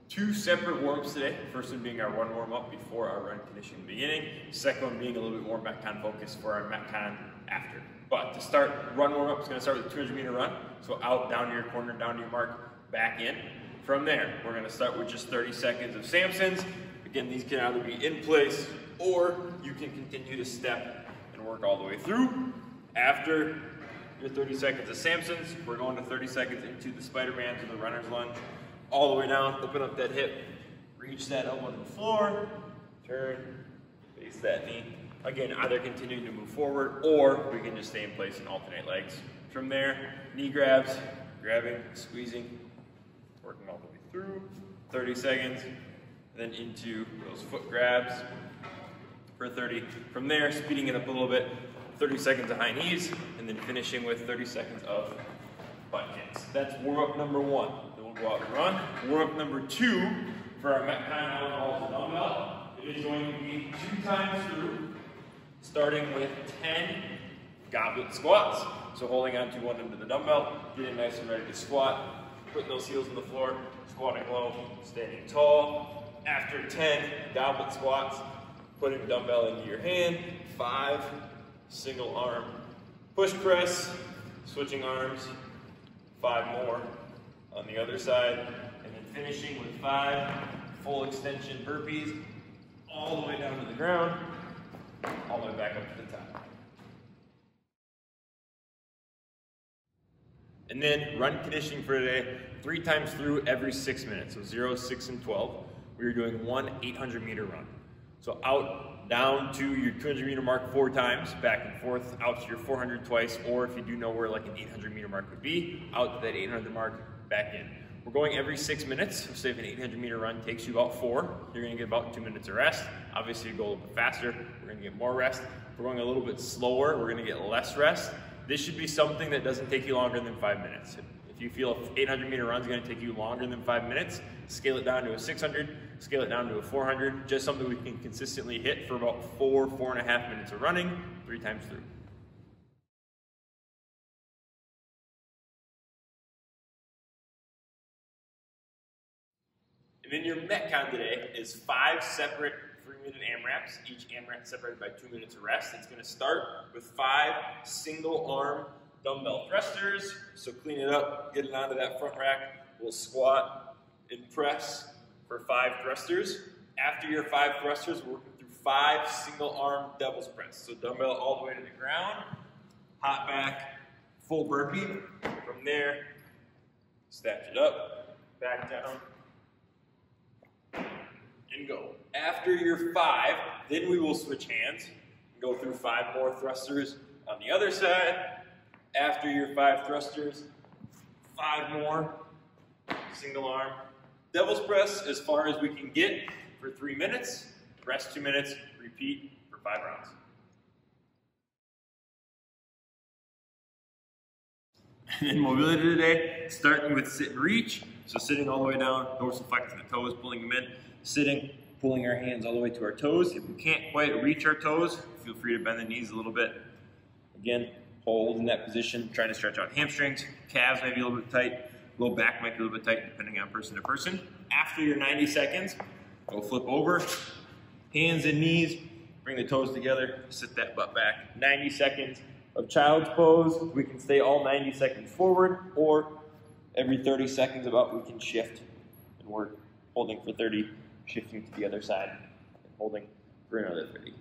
Two separate warm-ups today. First one being our run warm-up before our run conditioning beginning. Second one being a little bit more Metcon focused for our Metcon after. But to start, run warm-up is going to start with a 200-meter run. So out, down to your corner, down to your mark, back in. From there, we're going to start with just 30 seconds of Samsons. Again, these can either be in place or you can continue to step and work all the way through. After your 30 seconds of Samsons, we're going to 30 seconds into the Spidermans or the runner's lunge. All the way down, open up that hip, reach that elbow to the floor, turn, face that knee. Again, either continuing to move forward or we can just stay in place and alternate legs. From there, knee grabs, grabbing, squeezing, working all the way through, 30 seconds, then into those foot grabs for 30. From there, speeding it up a little bit, 30 seconds of high knees, and then finishing with 30 seconds of butt kicks. That's warm-up number one. Then we'll go out and run. Warm-up number two for our Metcon overall dumbbell. It is going to be 2 times through, starting with 10 goblet squats. So holding on to one end of the dumbbell, getting nice and ready to squat, putting those heels on the floor, squatting low, standing tall. After 10 goblet squats, putting the dumbbell into your hand, 5 single arm push press, switching arms, 5 more on the other side, and then finishing with 5 full extension burpees, all the way down to the ground, all the way back up to the top. And then run conditioning for today, 3 times through every 6 minutes, so 0, 6, and 12. We're doing one 800-meter run. So out, down to your 200-meter mark 4 times, back and forth, out to your 400 twice, or if you do know where like an 800-meter mark would be, out to that 800 mark, back in. We're going every 6 minutes, so say if an 800-meter run takes you about 4, you're gonna get about 2 minutes of rest. Obviously, you go a little bit faster, we're gonna get more rest. If we're going a little bit slower, we're gonna get less rest. This should be something that doesn't take you longer than 5 minutes. If you feel an 800-meter run is going to take you longer than 5 minutes, scale it down to a 600, scale it down to a 400, just something we can consistently hit for about 4.5 minutes of running, 3 times through. And then your Metcon today is 5 separate 3-minute AMRAPs, each AMRAP separated by 2 minutes of rest. It's going to start with 5 single arm dumbbell thrusters. So clean it up, get it onto that front rack. We'll squat and press for 5 thrusters. After your 5 thrusters, we're working through 5 single arm devil's press. So dumbbell all the way to the ground, hop back, full burpee. From there, snatch it up, back down, and go. After your 5, then we will switch hands and go through 5 more thrusters on the other side. After your 5 thrusters, 5 more single arm devil's press as far as we can get for 3 minutes, rest 2 minutes, repeat for 5 rounds. And then mobility today, starting with sit and reach. So sitting all the way down, dorsal flexing the toes, pulling them in, sitting, pulling our hands all the way to our toes. If we can't quite reach our toes, feel free to bend the knees a little bit. Again, hold in that position, trying to stretch out hamstrings, calves may be a little bit tight, low back might be a little bit tight depending on person to person. After your 90 seconds, go flip over, hands and knees, bring the toes together, sit that butt back. 90 seconds of child's pose. We can stay all 90 seconds forward, or every 30 seconds about we can shift and work, holding for 30, shifting to the other side, and holding for another 30.